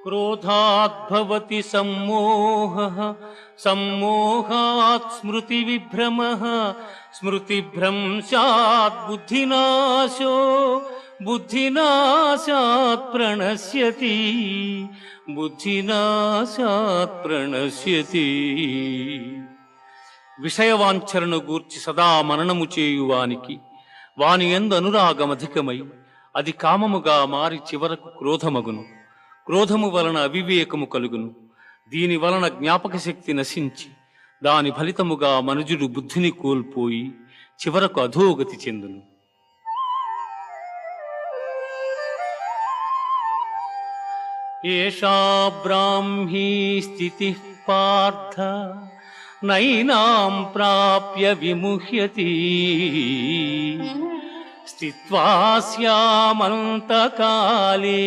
क्रोधाद्भवति सम्मोहः सम्मोहात् स्मृतिविभ्रमः स्मृतिभ्रंशात् बुद्धिनाशो बुद्धिनाशात् प्रणश्यति बुद्धिनाशात् प्रणश्यति। విషయవాంఛలను గూర్చి సదా మననము చేయువానికి వాని యందు అనురాగమధికమై అది కామముగా మారి చివరకు క్రోధమగును. క్రోధము వలన అవివేకము కలుగును. దీని వలన జ్ఞాపక శక్తి నశించి దాని ఫలితముగా మనుజుడు బుద్ధిని కోల్పోయి చివరకు అధోగతి చెందును. ఏషా బ్రాహ్మీ స్థితిః పార్థ నైనాం ప్రాప్య విముహ్యతి స్థిత్వా స్యామంతకాలే